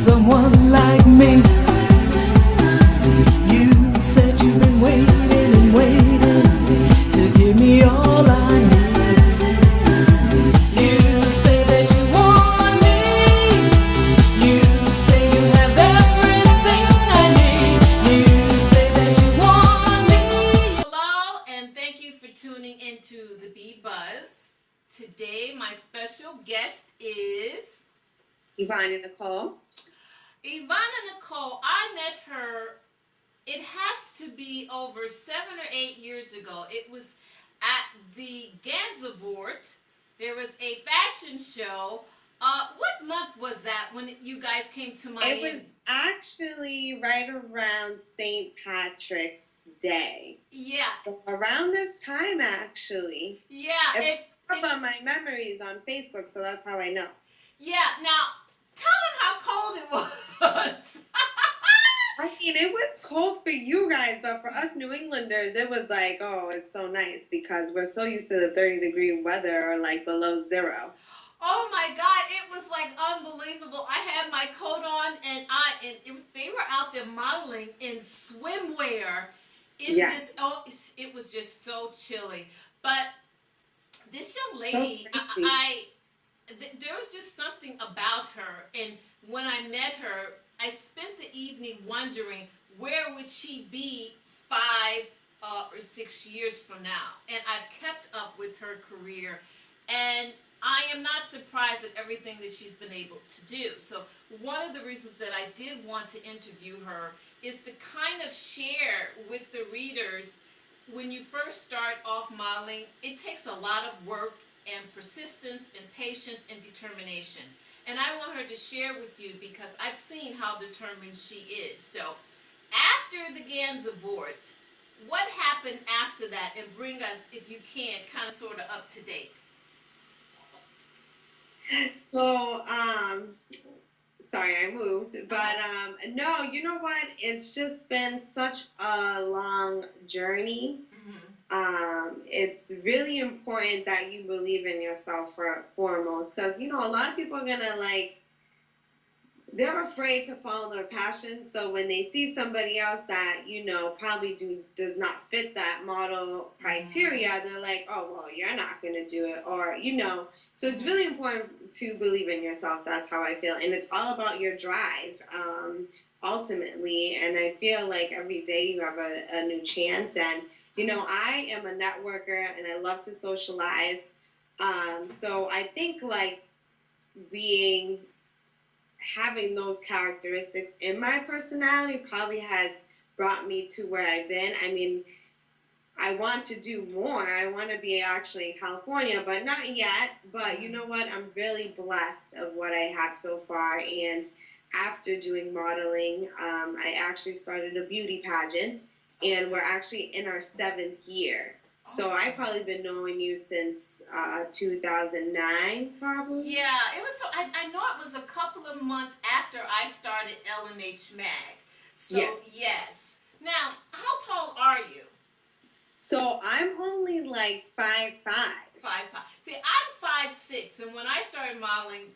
someone like me. You said you've been waiting and waiting to give me all I need. You say that you want me. You say you have everything I need. You say that you want me. Hello, and thank you for tuning into the Bee Buzz. Today, my special guest is Nicole. Nicole. I met her, it has to be over 7 or 8 years ago. It was at the Gansevoort. There was a fashion show. What month was that when you guys came to Miami? It was actually right around St. Patrick's Day. Yeah. So around this time, actually. Yeah. It's up on my memories on Facebook, so that's how I know. Yeah. Now, tell them how cold it was. I mean, it was cold for you guys, but for us New Englanders, it was like, oh, it's so nice because we're so used to the 30-degree weather or like below zero. Oh my God, it was like unbelievable. I had my coat on and they were out there modeling in swimwear this, it was just so chilly. But this young lady, there was just something about her, and when I met her, I spent the evening wondering where would she be 5 or 6 years from now. And I've kept up with her career, and I am not surprised at everything that she's been able to do. So one of the reasons that I did want to interview her is to kind of share with the readers, when you first start off modeling, it takes a lot of work and persistence and patience and determination. And I want her to share with you because I've seen how determined she is. So after the Gansevoort, what happened after that? And bring us, if you can, kind of sort of up to date. So, sorry I moved, but no, you know what? It's just been such a long journey. It's really important that you believe in yourself foremost, because you know a lot of people are gonna they're afraid to follow their passion. So when they see somebody else that probably does not fit that model criteria, they're like, oh well, you're not gonna do it, or So it's really important to believe in yourself. That's how I feel, and it's all about your drive. Ultimately, and I feel like every day you have a new chance. And I am a networker and I love to socialize. So I think having those characteristics in my personality probably has brought me to where I've been. I mean, I want to do more. I want to be actually in California, but not yet. But you know what? I'm really blessed of what I have so far. And after doing modeling, I actually started a beauty pageant. And we're actually in our 7th year. So I've probably been knowing you since 2009, probably. Yeah, it was. I know it was a couple of months after I started LMH Mag. So yes. Now, how tall are you? So I'm only like 5'5". 5'5". See, I'm 5'6", and when I started modeling,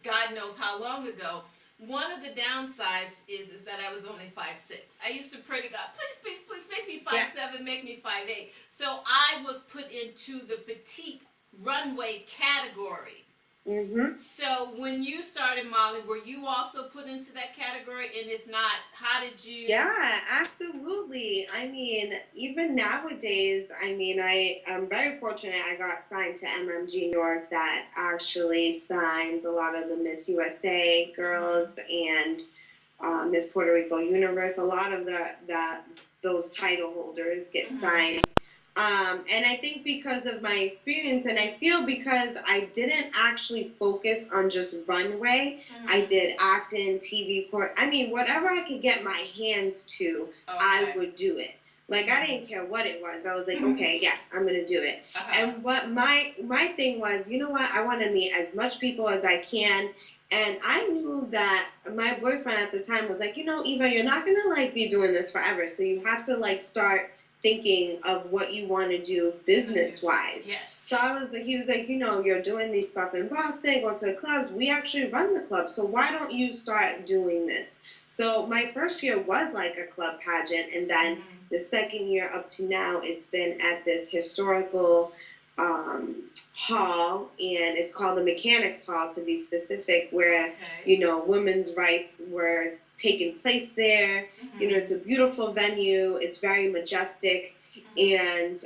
God knows how long ago, one of the downsides is that I was only 5'6". I used to pray to God, please make me 5'7", make me 5'8". So I was put into the petite runway category. So when you started modeling, were you also put into that category? And if not, how did you? Yeah, absolutely. I mean, even nowadays, I'm very fortunate I got signed to MMG North, that actually signs a lot of the Miss USA girls and Miss Puerto Rico Universe. A lot of those title holders get signed. And I think because of my experience, and I feel because I didn't actually focus on just runway, I did acting, TV, court. I mean, whatever I could get my hands to, I would do it. Like, I didn't care what it was. I was like, okay, yes, I'm going to do it. And what my thing was, you know what? I want to meet as much people as I can. And I knew that my boyfriend at the time was like, Eva, you're not going to, be doing this forever. So you have to, start thinking of what you want to do business-wise. Yes. So he was like, you're doing these stuff in Boston, go to the clubs. We actually run the club, so why don't you start doing this? So my first year was like a club pageant, and then the second year up to now, it's been at this historical hall, and it's called the Mechanics Hall to be specific, where women's rights were taking place there. It's a beautiful venue. It's very majestic, and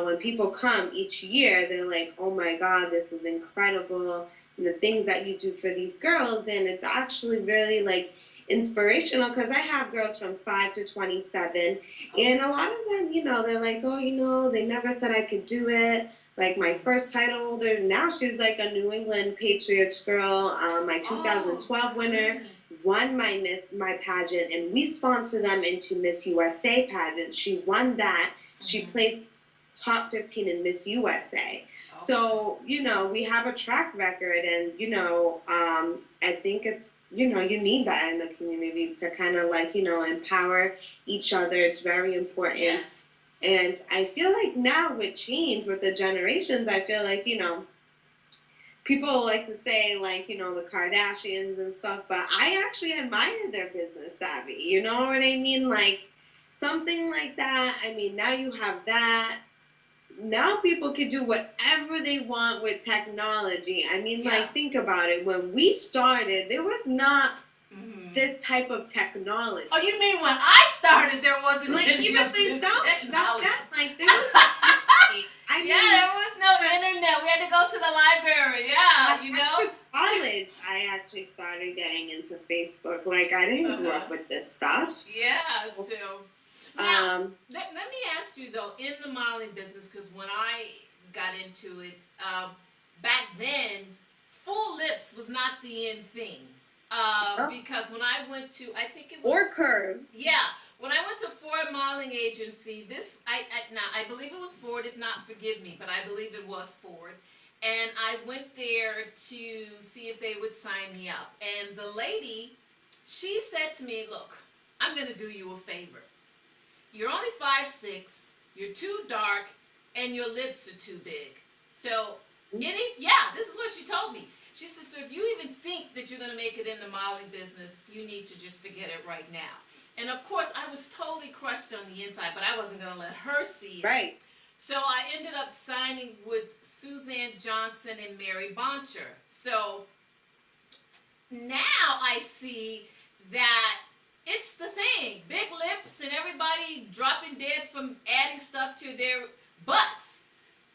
when people come each year, they're like, oh my God, this is incredible. And the things that you do for these girls, and it's actually really like inspirational, because I have girls from 5 to 27, and a lot of them, they're like, oh, they never said I could do it. Like my first title holder, now she's like a New England Patriots girl, my 2012 winner, won my pageant, and we sponsor them into Miss USA pageant. She won that. She placed top 15 in Miss USA. So, we have a track record, and, I think it's, you need that in the community to kind of like, empower each other. It's very important. Yes. And I feel like now with change, with the generations, I feel like, people like to say, like, the Kardashians and stuff, but I actually admire their business savvy. You know what I mean? Like, something like that. I mean, now you have that. Now people can do whatever they want with technology. I mean, like, think about it. When we started, there was not this type of technology. Oh, you mean when I started, there wasn't like any even of things this technology? like there was. There was no internet. We had to go to the library. Yeah, After college, I actually started getting into Facebook. Like, I didn't grow up with this stuff. Yeah, so. Now, let me ask you, though, in the modeling business, because when I got into it, back then, full lips was not the in thing. Because when I went to, I think it was... Or curves. Yeah. When I went to Ford Modeling Agency, I believe it was Ford, if not, forgive me, but I believe it was Ford. And I went there to see if they would sign me up. And the lady, she said to me, look, I'm going to do you a favor. You're only 5'6", you're too dark, and your lips are too big. So, this is what she told me. She said, so if you even think that you're going to make it in the modeling business, you need to just forget it right now. And of course, I was totally crushed on the inside, but I wasn't going to let her see it. Right. So I ended up signing with Suzanne Johnson and Mary Boncher. So now I see that it's the thing. Big lips and everybody dropping dead from adding stuff to their butts.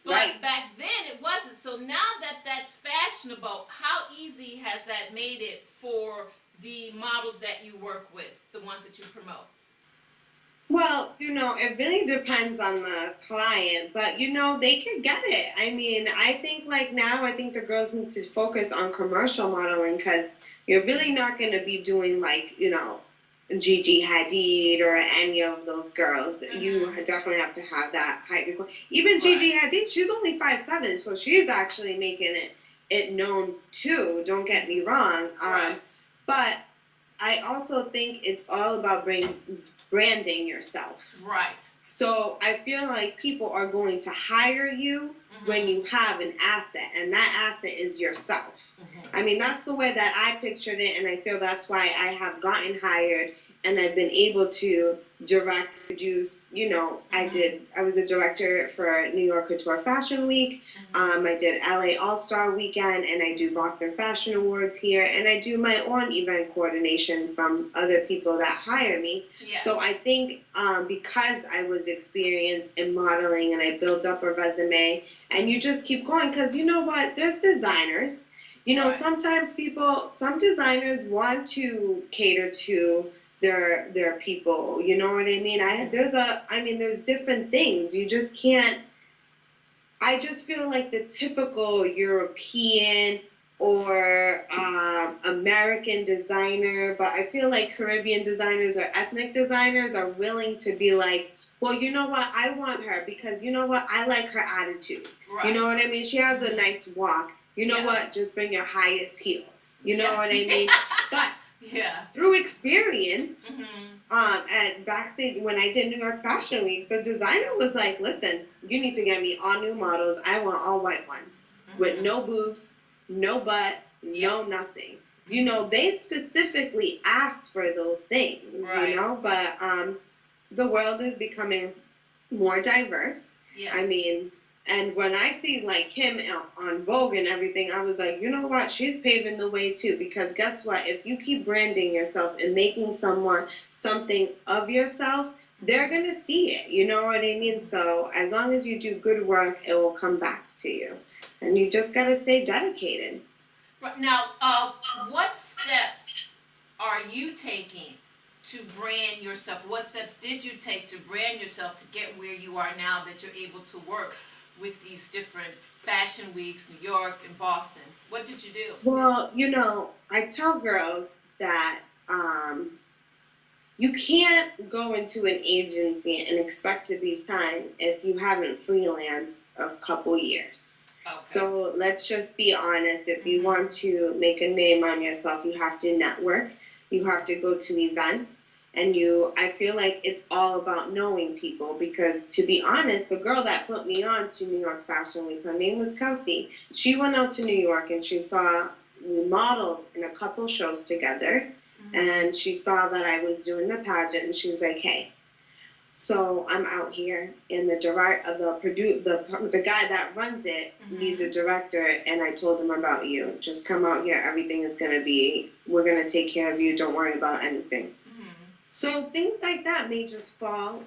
But back then it wasn't. So now that that's fashionable, how easy has that made it for the models that you work with, the ones that you promote? Well, it really depends on the client, but, they can get it. I mean, I think the girls need to focus on commercial modeling, because you're really not going to be doing, Gigi Hadid or any of those girls. You definitely have to have that height. Even Gigi Hadid, she's only 5'7", so she's actually making it known too. Don't get me wrong. But I also think it's all about branding yourself. Right. So I feel like people are going to hire you when you have an asset, and that asset is yourself. I mean, that's the way that I pictured it, and I feel that's why I have gotten hired, and I've been able to direct, produce, I was a director for New York Couture Fashion Week, I did LA All-Star Weekend, and I do Boston Fashion Awards here, and I do my own event coordination from other people that hire me. Yes. So I think because I was experienced in modeling and I built up a resume, and you just keep going, because you know what, there's designers. Sometimes some designers want to cater to their people, you know what I mean? There's different things. You just can't, I just feel like the typical European or American designer, but I feel like Caribbean designers or ethnic designers are willing to be like, well, you know what, I want her because you know what, I like her attitude. Right. You know what I mean? She has a nice walk. You know what? Just bring your highest heels. You know what I mean? But Yeah. Through experience. Mm-hmm. At backstage when I did New York Fashion Week, the designer was like, "Listen, you need to get me all new models. I want all white ones with no boobs, no butt, no nothing." You know, they specifically asked for those things. Right. You know, but the world is becoming more diverse. Yes. I mean, and when I see like him on Vogue and everything, I was like, you know what? She's paving the way too. Because guess what? If you keep branding yourself and making someone something of yourself, they're gonna see it. You know what I mean? So as long as you do good work, it will come back to you, and you just gotta stay dedicated. Right. Now, what steps are you taking to brand yourself? What steps did you take to brand yourself to get where you are now that you're able to work with these different fashion weeks, New York and Boston? What did you do? Well, you know, I tell girls that you can't go into an agency and expect to be signed if you haven't freelanced a couple years. Okay. So let's just be honest. If you want to make a name on yourself, you have to network. You have to go to events. And I feel like it's all about knowing people because, to be honest, the girl that put me on to New York Fashion Week, her name was Kelsey. She went out to New York and she saw we modeled in a couple shows together. And she saw that I was doing the pageant, and she was like, "Hey, so I'm out here, and the guy that runs it needs a director, and I told him about you. Just come out here. Everything is we're gonna take care of you. Don't worry about anything." So things like that may just fall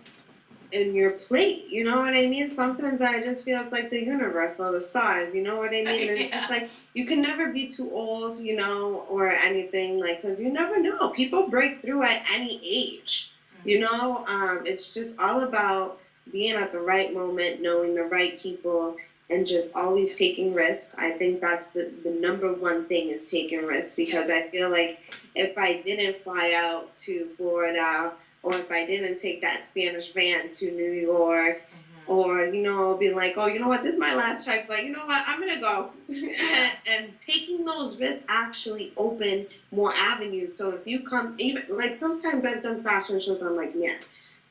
in your plate. You know what I mean? Sometimes I just feel it's like the universe or the stars. You know what I mean? And it's just like you can never be too old, you know, or anything like because you never know. People break through at any age. You know, it's just all about being at the right moment, knowing the right people, and just always taking risks. I think that's the number one thing is taking risks because I feel like if I didn't fly out to Florida or if I didn't take that Spanish van to New York or, you know, be like, oh, you know what, this is my last check, but you know what, I'm going to go. And taking those risks actually open more avenues. So if you come, even like sometimes I've done fashion shows, I'm like, man,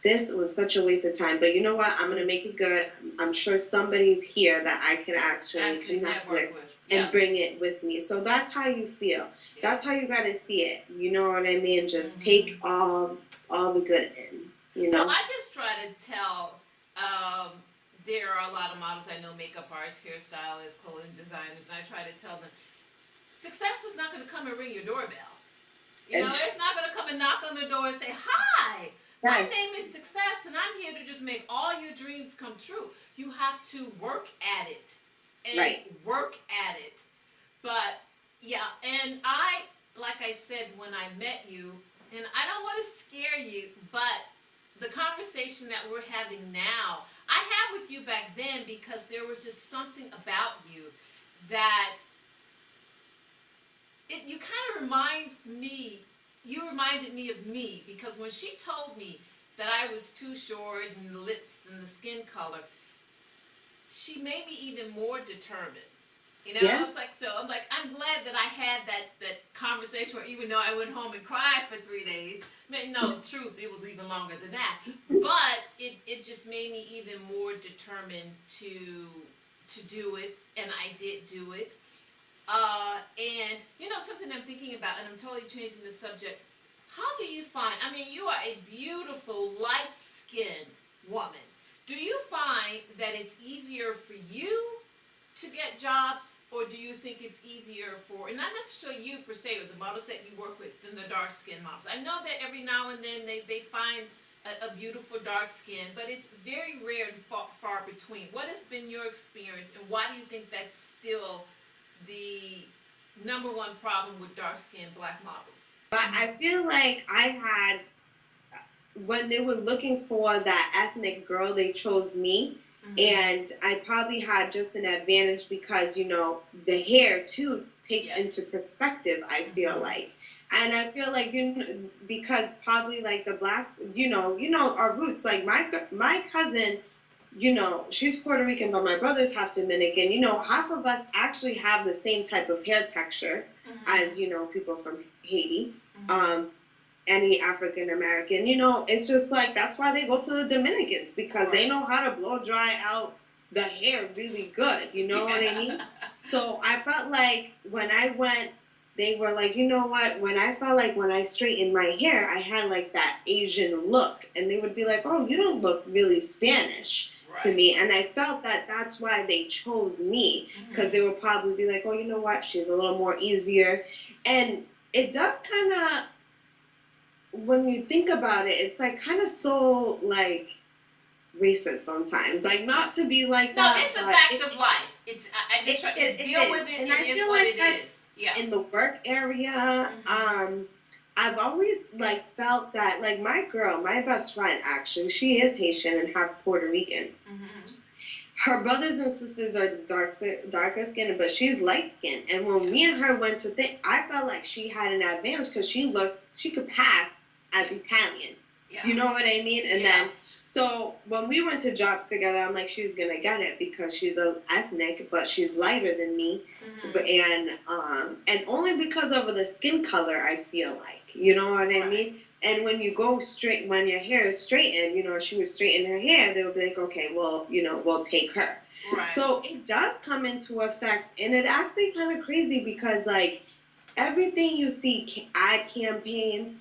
this was such a waste of time. But you know what, I'm going to make it good. I'm sure somebody's here that I can actually connect with. And bring it with me. So that's how you feel. That's how you got to see it. You know what I mean? Just take all the good in, you know? Well, I just try to tell, there are a lot of models I know, makeup artists, hairstylists, clothing designers, and I try to tell them, success is not going to come and ring your doorbell. You know, it's not going to come and knock on the door and say, hi, my name is Success, and I'm here to just make all your dreams come true. You have to work at it. And work at it. But, yeah, and like I said when I met you, and I don't want to scare you, but the conversation that we're having now, I had with you back then because there was just something about you that you kind of you reminded me of me because when she told me that I was too short and the lips and the skin color, she made me even more determined. You know, I was like, I'm glad that I had that conversation where even though I went home and cried for 3 days, no, truth, it was even longer than that. But it just made me even more determined to do it, and I did do it. And, you know, something I'm thinking about, and I'm totally changing the subject, how do you find, I mean, you are a beautiful, light-skinned woman. Do you find that it's easier for you to get jobs, or do you think it's easier for, and not necessarily you per se, or the models that you work with, than the dark-skinned models? I know that every now and then they find a beautiful dark skin, but it's very rare and far between. What has been your experience, and why do you think that's still the number one problem with dark-skinned black models? I feel like I had, when they were looking for that ethnic girl, they chose me. And I probably had just an advantage because, you know, the hair, too, takes into perspective, I feel like. And I feel like, you know, because probably, like, the black, you know, our roots, like, my cousin you know, she's Puerto Rican, but my brother's half Dominican. You know, half of us actually have the same type of hair texture as, you know, people from Haiti. Any African American, you know, it's just like that's why they go to the Dominicans, because they know how to blow dry out the hair really good. You know what I mean? So I felt like when I went, they were like, you know what? When I felt like when I straightened my hair, I had like that Asian look, and they would be like, oh, you don't look really Spanish to me. And I felt that that's why they chose me, because they would probably be like, oh, you know what? She's a little more easier. And it does kind of, when you think about it, it's like kind of so like racist sometimes. Like, not to be like no, that. No, it's a fact of life. It's I just try to deal with it. And it is what it is. Yeah. In the work area, I've always like felt that like my best friend actually, she is Haitian and half Puerto Rican. Her brothers and sisters are darker skinned, but she's light skinned. And when me and her went to think, I felt like she had an advantage because she could pass as Italian. Yeah. You know what I mean? And then, so when we went to jobs together, I'm like, she's gonna get it because she's an ethnic, but she's lighter than me. And only because of the skin color, I feel like, you know what I mean? And when you go straight, when your hair is straightened, you know, she was straightening her hair, they would be like, okay, well, you know, we'll take her. So it does come into effect, and it actually kind of crazy because, like, everything you see, ad campaigns,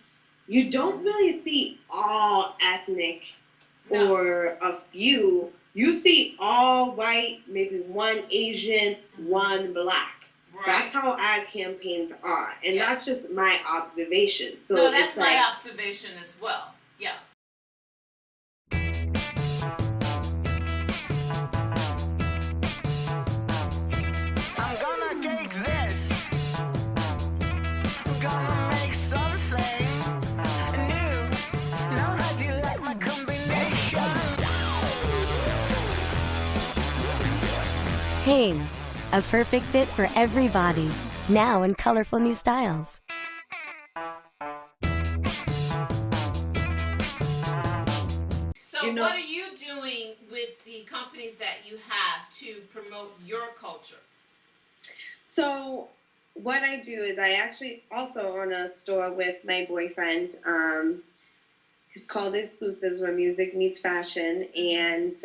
you don't really see all ethnic or a few. You see all white, maybe one Asian, one black. That's how ad campaigns are. And that's just my observation. So no, that's my observation as well. Yeah. I'm gonna take this. I'm gonna make something new. Now how do you like my combination? Hanes, a perfect fit for every body, now in colorful new styles. So what are you doing with the companies that you have to promote your culture? So what I do is I actually also own a store with my boyfriend. It's called Exclusives, where music meets fashion. And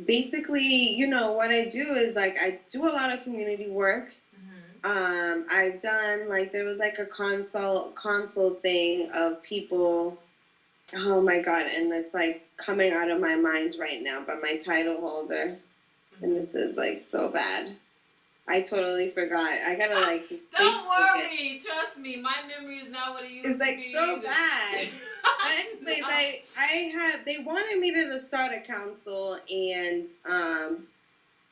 basically, you know, what I do is like I do a lot of community work. I've done like there was like a console thing of people. Oh my God, and it's like coming out of my mind right now, but my title holder, and this is like so bad. I totally forgot. I gotta like. Don't worry, trust me, my memory is not what it used to be. It's like so bad. They wanted me to start a council, and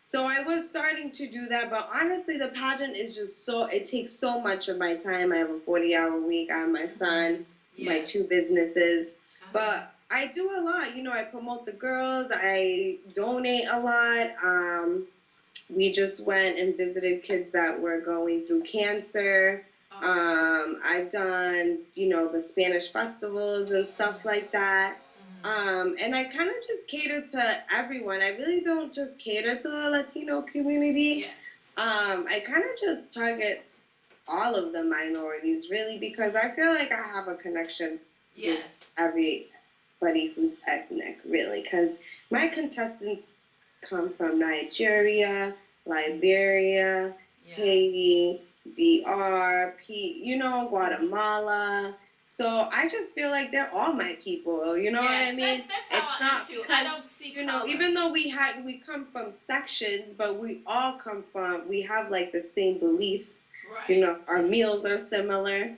so I was starting to do that. But honestly, the pageant is just it takes so much of my time. I have a 40-hour week. I have my son, my 2 businesses. But I do a lot. You know, I promote the girls. I donate a lot. We just went and visited kids that were going through cancer. I've done, you know, the Spanish festivals and stuff like that. And I kind of just cater to everyone. I really don't just cater to the Latino community. I kind of just target all of the minorities, really, because I feel like I have a connection with everybody who's ethnic, really, because my contestants come from Nigeria, Liberia, Haiti, DR, Guatemala. So I just feel like they're all my people. You know what I mean? That's how I am too. I don't see color. Even though we come from sections, but we have like the same beliefs. Right. You know, our meals are similar.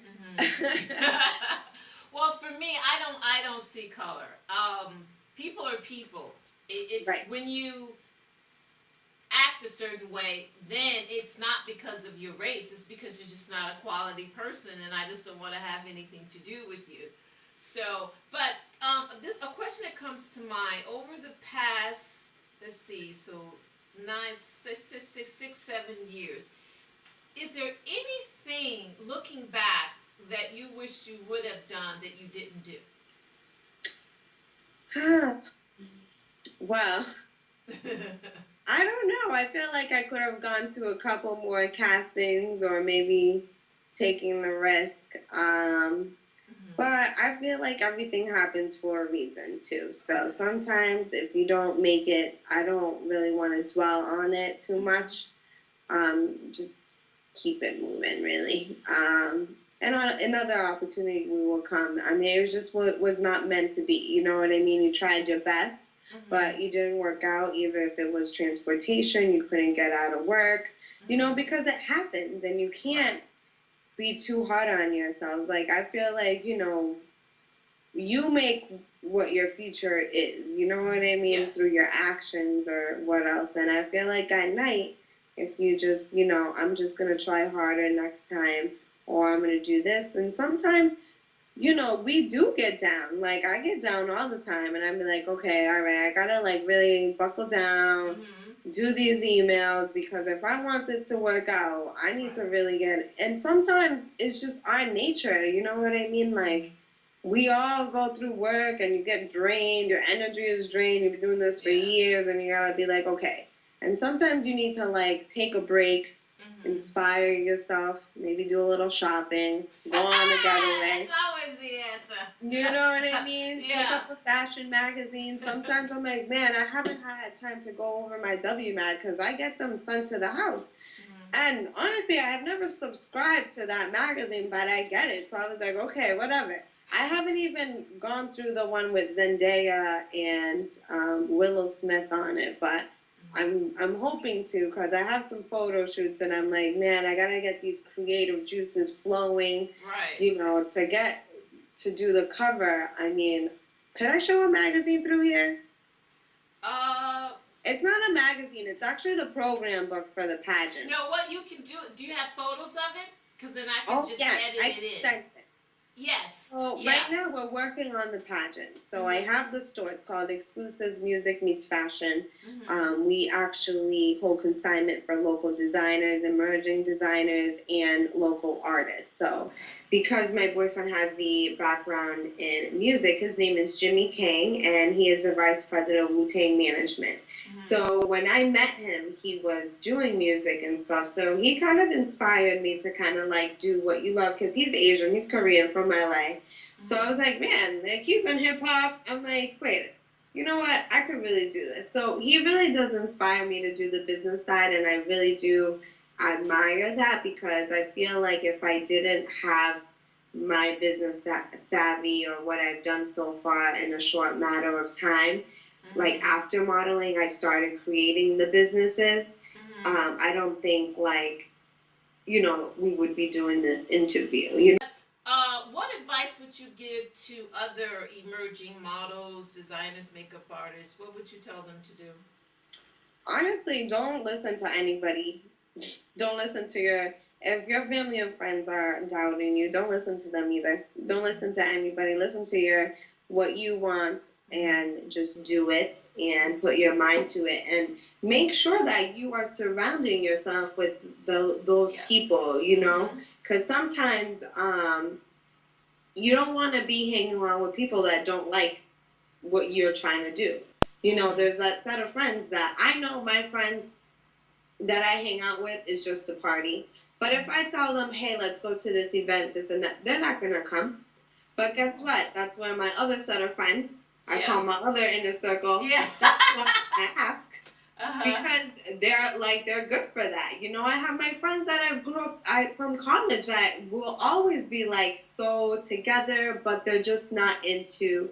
Well, for me, I don't see color. People are people. It's when you act a certain way, then it's not because of your race. It's because you're just not a quality person, and I just don't want to have anything to do with you. So, but a question that comes to mind over the past, let's see, so 7 years. Is there anything looking back that you wish you would have done that you didn't do? Well, I don't know. I feel like I could have gone to a couple more castings or maybe taking the risk. But I feel like everything happens for a reason too. So sometimes if you don't make it, I don't really want to dwell on it too much. Just keep it moving, really. And another opportunity will come. I mean, it was just what was not meant to be. You know what I mean? You tried your best, but you didn't work out. Either if it was transportation, you couldn't get out of work. You know, because it happens, and you can't be too hard on yourselves. Like, I feel like, you know, you make what your future is, you know what I mean, Yes. through your actions or what else. And I feel like at night, if you just, you know, I'm just going to try harder next time, or I'm going to do this. And sometimes, you know, we do get down. Like, I get down all the time, and I'm like, okay, all right, I got to, like, really buckle down, do these emails, because if I want this to work out, I need to really get, and sometimes it's just our nature, you know what I mean? Like, we all go through work and you get drained, your energy is drained, you've been doing this for years, and you gotta be like, okay. And sometimes you need to, like, take a break, inspire yourself, maybe do a little shopping, go on a getaway. That's always the answer. You know what I mean? Yeah. Pick up a fashion magazine. Sometimes I'm like, man, I haven't had time to go over my WMAG because I get them sent to the house. And honestly, I have never subscribed to that magazine, but I get it. So I was like, okay, whatever. I haven't even gone through the one with Zendaya and Willow Smith on it, but I'm hoping to, because I have some photo shoots, and I'm like, man, I gotta get these creative juices flowing, you know, to do the cover. I mean, could I show a magazine through here? It's not a magazine. It's actually the program book for the pageant. No, what you can do you have photos of it? Because then I can just edit it in. Sent it. Yes. So right now we're working on the pageant. So I have the store. It's called Exclusives Music Meets Fashion. We actually hold consignment for local designers, emerging designers, and local artists. So because my boyfriend has the background in music, his name is Jimmy Kang, and he is the vice president of Wu-Tang Management. So when I met him, he was doing music and stuff. So he kind of inspired me to kind of like do what you love, because he's Asian, he's Korean, from LA. So I was like, man, like, he's in hip hop. I'm like, wait, you know what? I could really do this. So he really does inspire me to do the business side, and I really do admire that, because I feel like if I didn't have my business savvy or what I've done so far in a short matter of time, like after modeling, I started creating the businesses. I don't think, like, you know, we would be doing this interview. You know? What advice would you give to other emerging models, designers, makeup artists? What would you tell them to do? Honestly, don't listen to anybody. Don't listen to if your family and friends are doubting you, don't listen to them either. Don't listen to anybody. Listen to what you want, and just do it and put your mind to it, and make sure that you are surrounding yourself with those people, you know, because sometimes you don't want to be hanging around with people that don't like what you're trying to do. You know, there's that set of friends that I know my friends that I hang out with is just a party. But if I tell them, hey, let's go to this event, this and that, they're not going to come. But guess what? That's where my other set of friends, I call my other inner circle, that's what I ask. Because they're good for that. You know, I have my friends that I grew up from college that will always be like so together, but they're just not into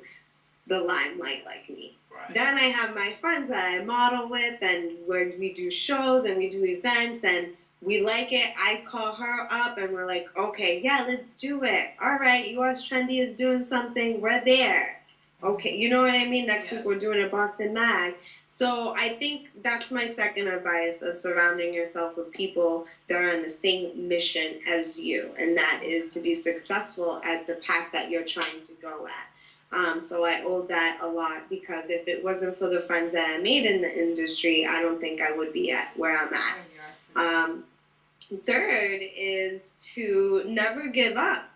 the limelight like me. Then I have my friends that I model with, and where we do shows and we do events, and we like it. I call her up and we're like, okay, yeah, let's do it. All right, US Trendy is doing something. We're there. Okay, you know what I mean? Next week we're doing a Boston Mag. So I think that's my second advice, of surrounding yourself with people that are on the same mission as you, and that is to be successful at the path that you're trying to go at. So I owe that a lot, because if it wasn't for the friends that I made in the industry, I don't think I would be at where I'm at. Third is to never give up.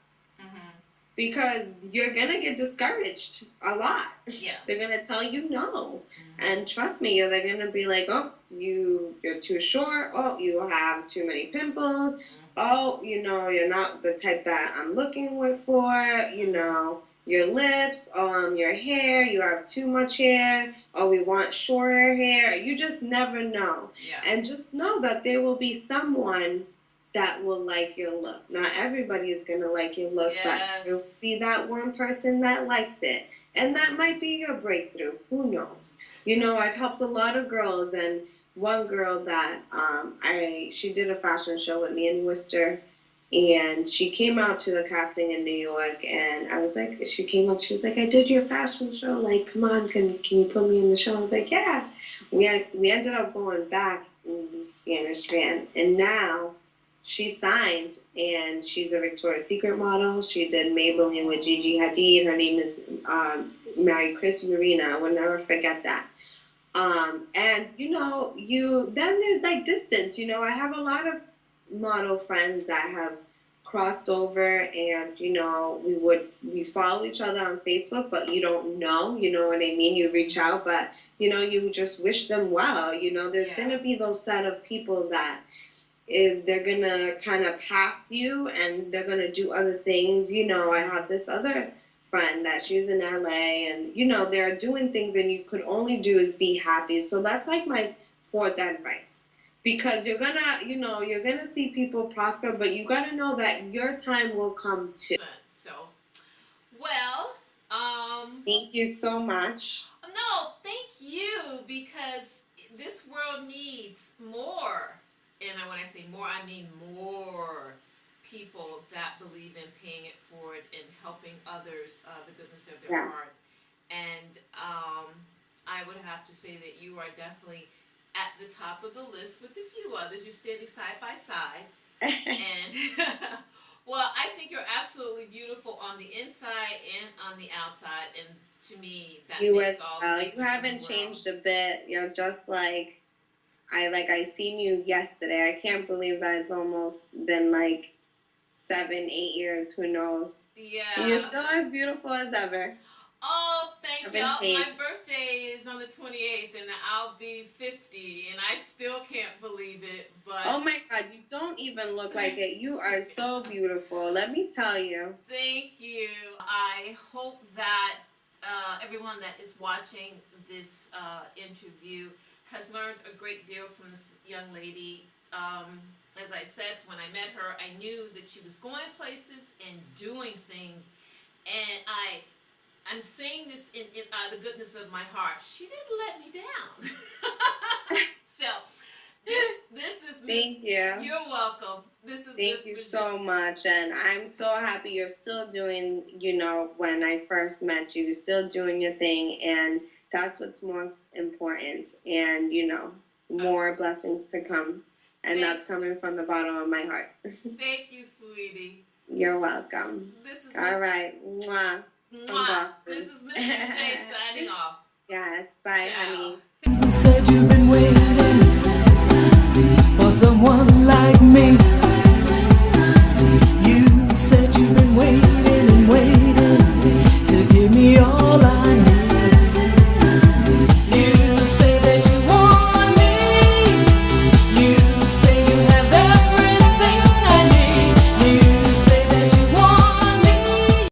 because you're gonna get discouraged a lot. Yeah. They're gonna tell you no, and trust me, they're gonna be like, oh, you're too short. Oh, you have too many pimples. Oh, you're not the type that I'm looking for. Your lips, your hair, you have too much hair. Oh, we want shorter hair. You just never know. Yeah. And just know that there will be someone that will like your look. Not everybody is going to like your look, Yes. but you'll see that one person that likes it. And that might be your breakthrough. Who knows? I've helped a lot of girls, and one girl that she did a fashion show with me in Worcester, and she came out to the casting in New York, and I was like, she came up, she was like, I did your fashion show, like, come on, can you put me in the show? I was like, yeah. We ended up going back in the Spanish van, and now she signed, and she's a Victoria's Secret model. She did Maybelline with Gigi Hadid. Her name is Mary Chris Urena. I will never forget that. And then there's like distance. I have a lot of model friends that have crossed over, and we follow each other on Facebook, but you don't know, what I mean? You reach out, but you just wish them well. There's gonna be those set of people that they're gonna kind of pass you, and they're gonna do other things. I have this other friend that she's in LA, and they're doing things, and you could only do is be happy. So that's like my fourth advice, because you're gonna see people prosper, but you gotta know that your time will come too. So, well, thank you so much. No, thank you, because this world needs more. And when I say more, I mean more people that believe in paying it forward and helping others, the goodness of their heart. And I would have to say that you are definitely at the top of the list with a few others. You're standing side by side. And, well, I think you're absolutely beautiful on the inside and on the outside. And to me, that makes all the difference. You haven't changed a bit. You're just like, I seen you yesterday. I can't believe that it's almost been like 7-8 years. Who knows? Yeah. You're still as beautiful as ever. Oh, thank you. My birthday is on the 28th, and I'll be 50, and I still can't believe it. But oh my God, you don't even look like it. You are so beautiful. Let me tell you. Thank you. I hope that everyone that is watching this interview has learned a great deal from this young lady. As I said, when I met her, I knew that she was going places and doing things, and I'm saying this in the goodness of my heart. She didn't let me down. So this is thank you. You're welcome. This is thank you so much, and I'm so happy you're still doing. When I first met you, you're still doing your thing, and that's what's most important. And more blessings to come, and that's coming from the bottom of my heart. Thank you, sweetie. You're welcome. This is all right. Mwah. Mwah. This is Miss J signing off. Yes. Bye, Ciao. honey. You said you've been waiting.